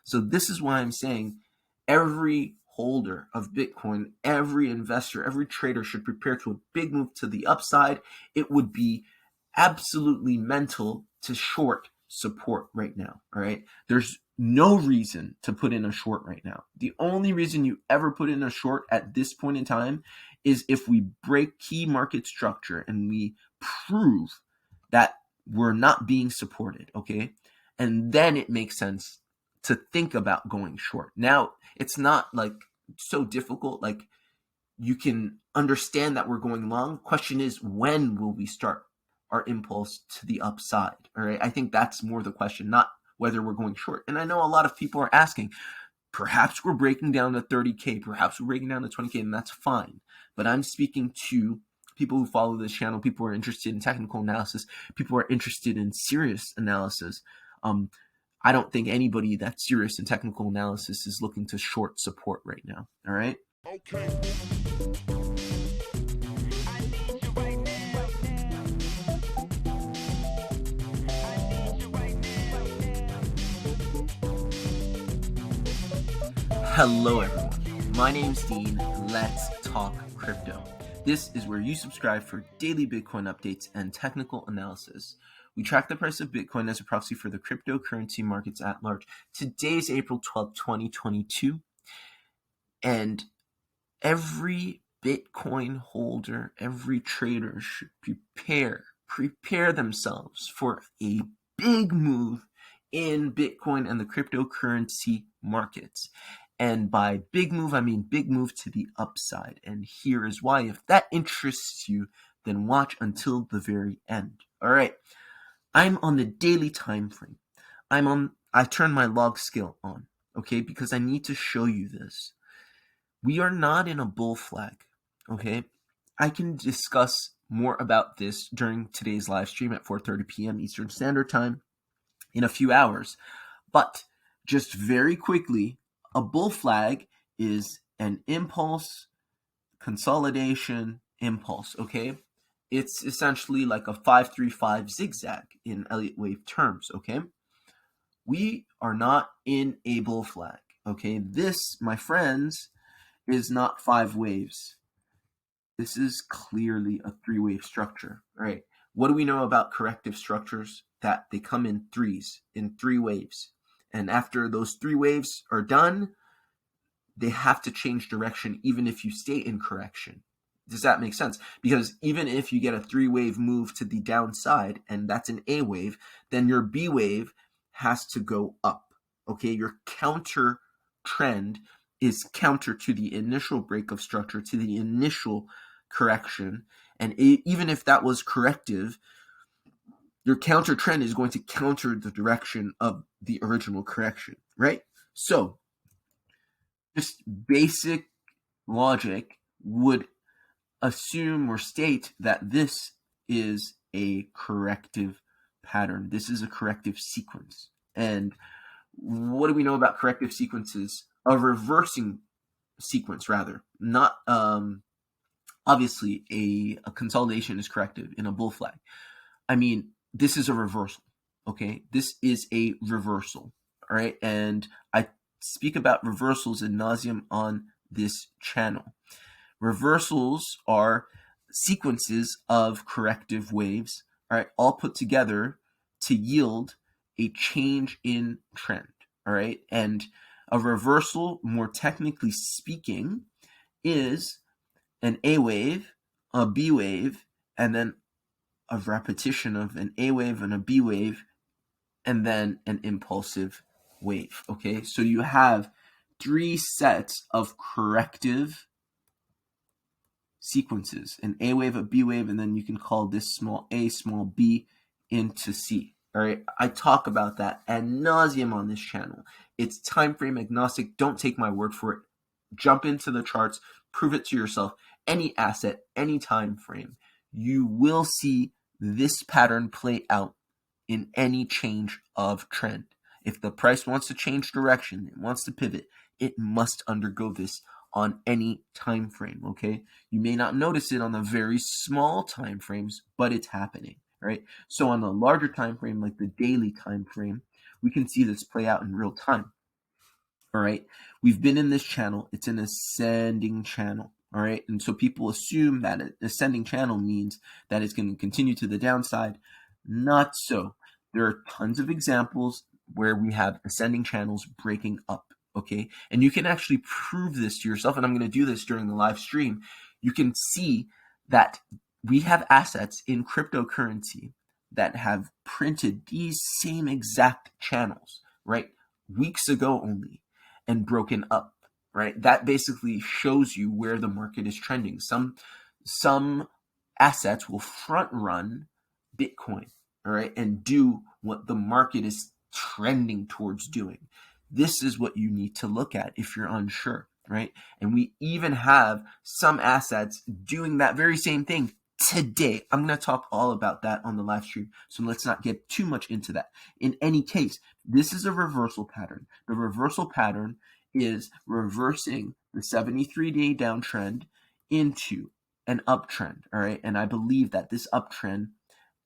So this is why I'm saying every holder of Bitcoin, every investor, every trader should prepare to a big move to the upside. It would be absolutely mental to short support right now. All right. There's no reason to put in a short right now. The only reason you ever put in a short at this point in time is if we break key market structure and we prove that we're not being supported. Okay. And then it makes sense to think about going short. Now, it's not like so difficult. Like, you can understand that we're going long. Question is, when will we start our impulse to the upside? All right. I think that's more the question, not whether we're going short. And I know a lot of people are asking, perhaps we're breaking down to 30K, perhaps we're breaking down to 20K, and that's fine. But I'm speaking to people who follow this channel, people who are interested in technical analysis, people who are interested in serious analysis. I don't think anybody that's serious in technical analysis is looking to short support right now. All right. Okay. Hello everyone, my name's Dean. Let's talk crypto. This is where you subscribe for daily Bitcoin updates and technical analysis. We track the price of Bitcoin as a proxy for the cryptocurrency markets at large. Today's April 12th, 2022, and every Bitcoin holder, every trader should prepare themselves for a big move in Bitcoin and the cryptocurrency markets. And by big move, I mean big move to the upside. And here is why. If that interests you, then watch until the very end. All right. I'm on the daily time frame. I turn my log scale on, okay, because I need to show you this. We are not in a bull flag, okay? I can discuss more about this during today's live stream at 4:30 p.m. Eastern Standard Time in a few hours. But just very quickly, a bull flag is an impulse, consolidation, impulse, okay? It's essentially like a 5-3-5 zigzag in Elliott wave terms, okay? We are not in a bull flag, okay? This, my friends, is not 5 waves. This is clearly a 3-wave structure, right? What do we know about corrective structures? That they come in threes, in 3 waves. And after those 3 waves are done, they have to change direction even if you stay in correction. Does that make sense? Because even if you get a 3-wave move to the downside, and that's an A wave, then your B wave has to go up, okay? Your counter trend is counter to the initial break of structure, to the initial correction. And even if that was corrective, your counter trend is going to counter the direction of the original correction, right? So just basic logic would assume or state that this is a corrective pattern. This is a corrective sequence. And what do we know about corrective sequences? A reversing sequence, rather. Not obviously a consolidation is corrective in a bull flag. I mean, this is a reversal, okay? This is a reversal, all right? And I speak about reversals ad nauseum on this channel. Reversals are sequences of corrective waves, all right, all put together to yield a change in trend, all right? And a reversal, more technically speaking, is an A wave, a B wave, and then a repetition of an A wave and a B wave, and then an impulsive wave, okay? So you have 3 sets of corrective sequences, an A wave, a B wave, and then you can call this small a, small b into C. All right, I talk about that ad nauseum on this channel. It's time frame agnostic. Don't take my word for it. Jump into the charts, prove it to yourself. Any asset, any time frame, you will see this pattern play out in any change of trend. If the price wants to change direction, it wants to pivot, it must undergo this on any time frame, okay? You may not notice it on the very small time frames, but it's happening, right? So on the larger time frame, like the daily time frame, we can see this play out in real time. All right. We've been in this channel. It's an ascending channel. All right. And so people assume that an ascending channel means that it's going to continue to the downside. Not so. There are tons of examples where we have ascending channels breaking up. Okay. And you can actually prove this to yourself. And I'm going to do this during the live stream. You can see that we have assets in cryptocurrency that have printed these same exact channels, right? Weeks ago only, and broken up, right? That basically shows you where the market is trending. Some assets will front run Bitcoin, all right, and do what the market is trending towards doing. This is what you need to look at if you're unsure, right? And we even have some assets doing that very same thing today. I'm going to talk all about that on the live stream, so let's not get too much into that. In any case, this is a reversal pattern. The reversal pattern is reversing the 73-day downtrend into an uptrend, all right? And I believe that this uptrend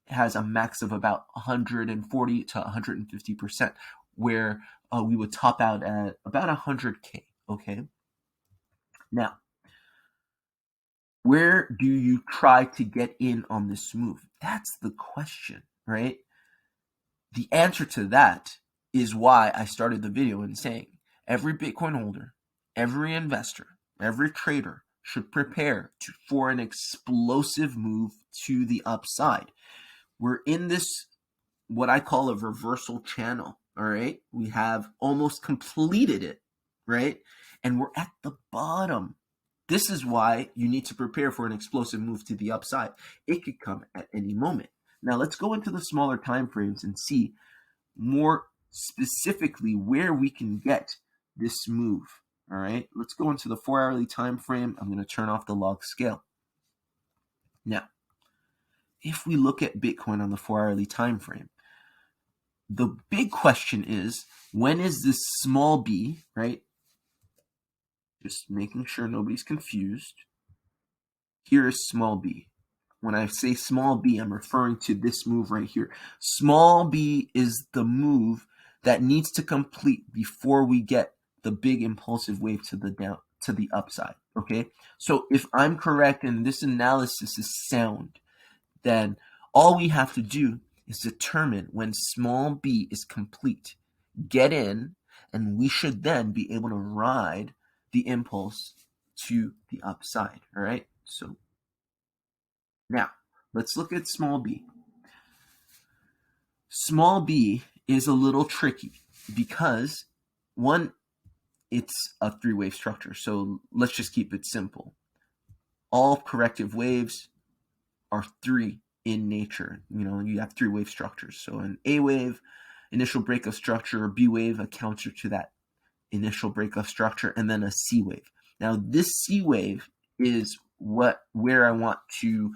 has a max of about 140 to 150%, where we would top out at about 100K, okay? Now, where do you try to get in on this move? That's the question, right? The answer to that is why I started the video in saying every Bitcoin holder, every investor, every trader should prepare for an explosive move to the upside. We're in this, what I call a reversal channel, all right? We have almost completed it, right? And we're at the bottom. This is why you need to prepare for an explosive move to the upside. It could come at any moment. Now let's go into the smaller time frames and see more specifically where we can get this move. All right, let's go into the 4-hourly time frame. I'm going to turn off the log scale. Now, if we look at Bitcoin on the 4-hourly time frame, the big question is, when is this small b, right? Just making sure nobody's confused. Here is small b. When I say small b, I'm referring to this move right here. Small b is the move that needs to complete before we get the big impulsive wave to the upside. Okay, so if I'm correct and this analysis is sound, then all we have to do is determine when small b is complete, get in, and we should then be able to ride the impulse to the upside. All right, so now, let's look at small b. Small b is a little tricky because, one, it's a three-wave structure. So let's just keep it simple. All corrective waves are three in nature. You know, you have three-wave structures. So an A wave, initial breakup structure, or B wave, a counter to that initial breakup structure, and then a C wave. Now, this C wave is where I want to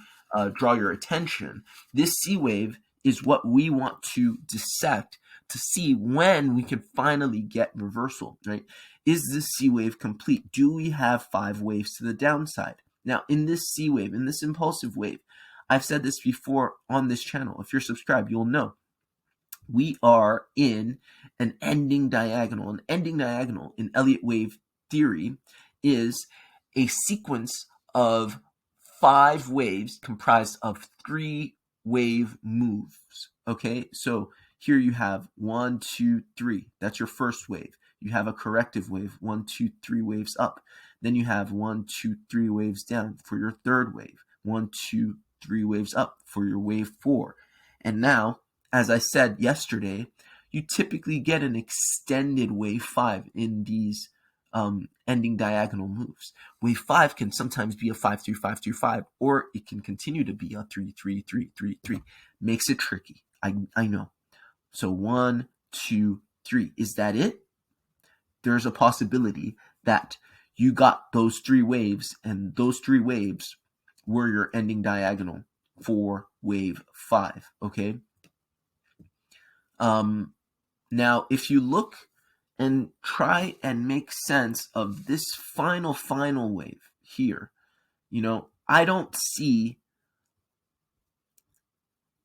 draw your attention. This C wave is what we want to dissect to see when we can finally get reversal, right? Is this C wave complete? Do we have 5 waves to the downside? Now, in this C wave, in this impulsive wave, I've said this before on this channel. If you're subscribed, you'll know. We are in an ending diagonal. An ending diagonal in Elliott wave theory is a sequence of 5 waves comprised of 3 wave moves. Okay, so here you have 1, 2, 3. That's your first wave. You have a corrective wave, 1, 2, 3 waves up. Then you have 1, 2, 3 waves down for your third wave. 1, 2, 3 waves up for your wave 4. And now, as I said yesterday, you typically get an extended wave 5 in these ending diagonal moves. Wave 5 can sometimes be a 5-3-5-3-5, or it can continue to be a 3-3-3-3-3. Makes it tricky. I know. So 1, 2, 3. Is that it? There's a possibility that you got those 3 waves, and those 3 waves were your ending diagonal for wave 5. Okay. Now, if you look and try and make sense of this final wave here, you know, I don't see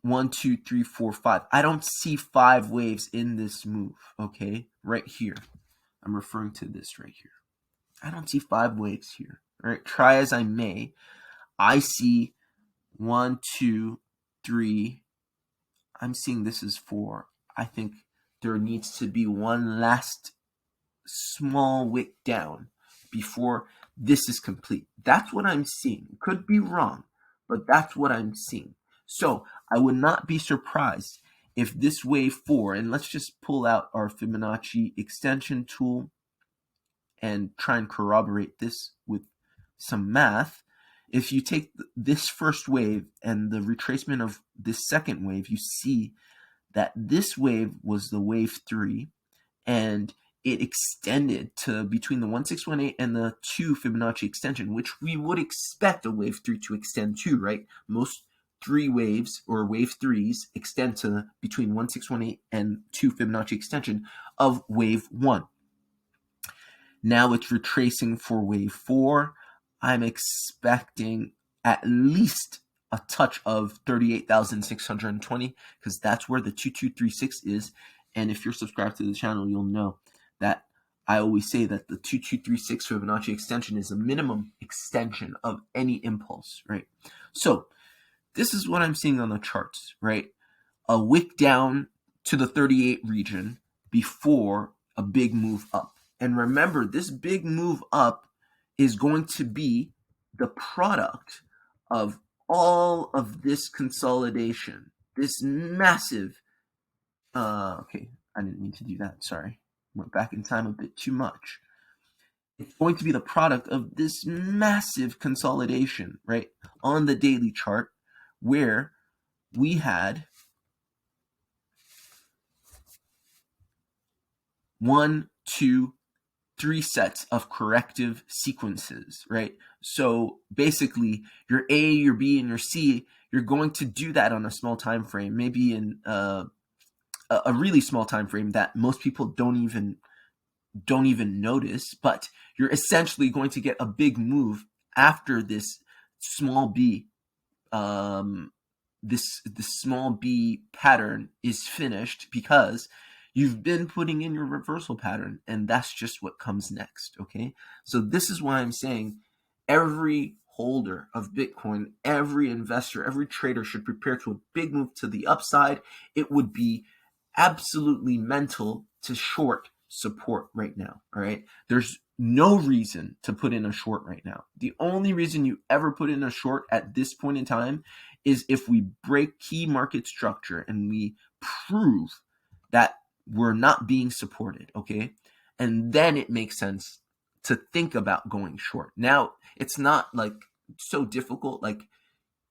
1, 2, 3, 4, 5. I don't see 5 waves in this move, okay, right here. I'm referring to this right here. I don't see 5 waves here. All right, try as I may. I see 1, 2, 3. I'm seeing this is 4. I think there needs to be one last small wick down before this is complete. That's what I'm seeing. Could be wrong, but that's what I'm seeing. So I would not be surprised if this wave 4, and let's just pull out our Fibonacci extension tool and try and corroborate this with some math. If you take this first wave and the retracement of this second wave, you see that this wave was the wave 3, and it extended to between the 1618 and the 2 Fibonacci extension, which we would expect a wave 3 to extend to, right? Most 3 waves or wave 3s extend to between 1618 and 2 Fibonacci extension of wave 1. Now it's retracing for wave 4. I'm expecting at least a touch of 38,620 because that's where the 2236 is. And if you're subscribed to the channel, you'll know that I always say that the 2236 Fibonacci extension is a minimum extension of any impulse, right? So this is what I'm seeing on the charts, right? A wick down to the 38 region before a big move up. And remember, this big move up is going to be the product of all of this consolidation, this massive, okay, I didn't mean to do that, sorry. Went back in time a bit too much. It's going to be the product of this massive consolidation, right, on the daily chart, where we had 1, 2, 3 sets of corrective sequences, right? So basically, your A, your B, and your C, you're going to do that on a small time frame, maybe in a really small time frame that most people don't even notice, but you're essentially going to get a big move after this small B. This small B pattern is finished because you've been putting in your reversal pattern, and that's just what comes next, okay? So this is why I'm saying every holder of Bitcoin, every investor, every trader should prepare to a big move to the upside. It would be absolutely mental to short support right now, all right? There's no reason to put in a short right now. The only reason you ever put in a short at this point in time is if we break key market structure and we prove that we're not being supported, okay? And then it makes sense to think about going short. Now, it's not like so difficult. Like,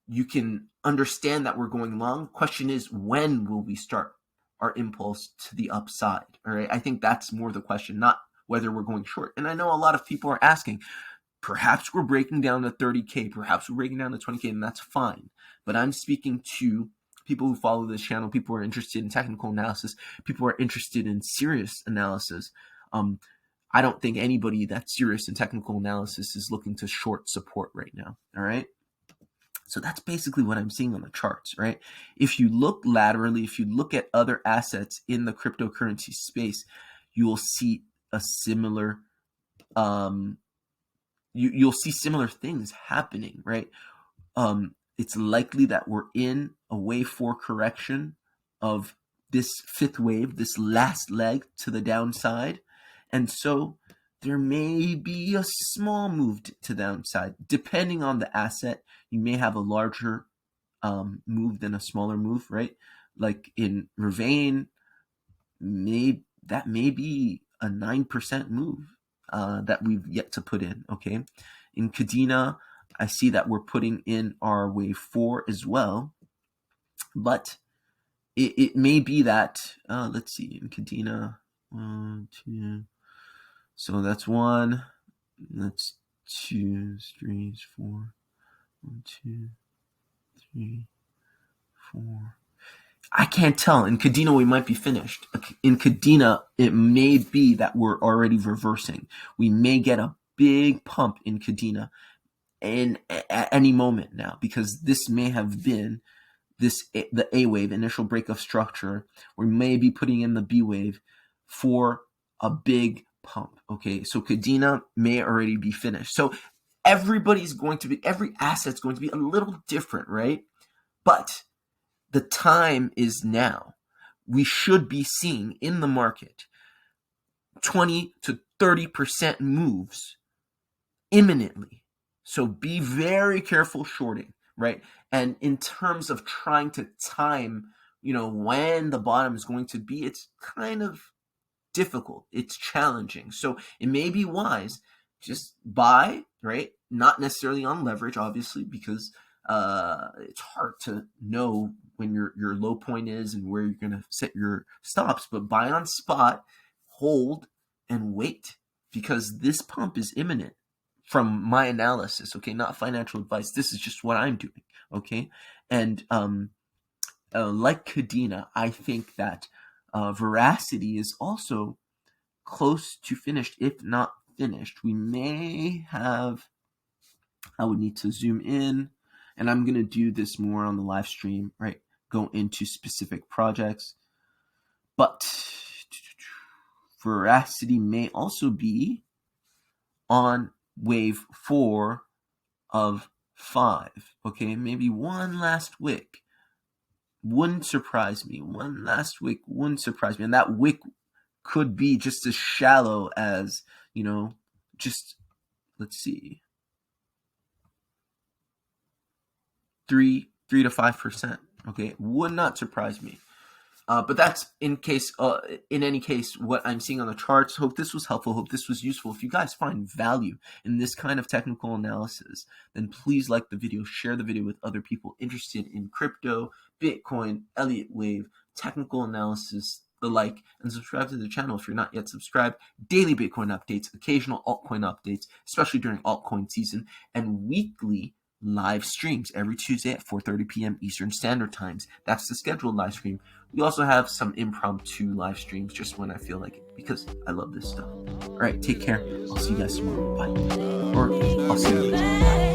you can understand that we're going long. Question is, when will we start our impulse to the upside? All right. I think that's more the question, not whether we're going short. And I know a lot of people are asking, perhaps we're breaking down to 30K, perhaps we're breaking down to 20K, and that's fine. But I'm speaking to people who follow this channel, people who are interested in technical analysis, people who are interested in serious analysis. I don't think anybody that's serious in technical analysis is looking to short support right now. All right. So that's basically what I'm seeing on the charts, right? If you look laterally, if you look at other assets in the cryptocurrency space, you will see a similar, you'll see similar things happening, right? It's likely that we're in a wave 4 correction of this 5th wave, this last leg to the downside. And so there may be a small move to the downside. Depending on the asset, you may have a larger move than a smaller move, right? Like in Ravane, that may be a 9% move that we've yet to put in, okay? In Kadena, I see that we're putting in our wave 4 as well, but it may be that, let's see, in Kadena, 1, 2, so that's 1, that's 2, 3, 4, 1, 2, 3, 4. I can't tell. In Kadena, we might be finished. In Kadena, it may be that we're already reversing. We may get a big pump in Kadena at any moment now, because this may have been the A wave, initial break of structure. We may be putting in the B wave for a big pump. Okay, so Kadena may already be finished. So every asset's going to be a little different, right? But the time is now. We should be seeing in the market 20 to 30% moves imminently. So be very careful shorting, right? And in terms of trying to time, when the bottom is going to be, it's kind of difficult. It's challenging. So it may be wise just buy, right? Not necessarily on leverage, obviously, because it's hard to know when your low point is and where you're going to set your stops, but buy on spot, hold, and wait, because this pump is imminent from my analysis, okay? Not financial advice. This is just what I'm doing, okay? And like Kadena, I think that Veracity is also close to finished, if not finished. We may have, I would need to zoom in, and I'm going to do this more on the live stream, right? Go into specific projects. But Veracity may also be on wave 4 of 5. Okay, maybe one last wick wouldn't surprise me. One last wick wouldn't surprise me. And that wick could be just as shallow as, just, let's see, 3 to 5%. Okay, would not surprise me. But that's in any case, what I'm seeing on the charts. Hope this was helpful. Hope this was useful. If you guys find value in this kind of technical analysis, then please like the video, share the video with other people interested in crypto, Bitcoin, Elliott wave, technical analysis, the like, and subscribe to the channel if you're not yet subscribed. Daily Bitcoin updates, occasional altcoin updates, especially during altcoin season, and weekly live streams every Tuesday at 4:30 p.m. Eastern Standard Times. That's the scheduled live stream. We also have some impromptu live streams just when I feel like it, because I love this stuff. All right, take care. I'll see you guys tomorrow. Bye. Or I'll see you later. Bye.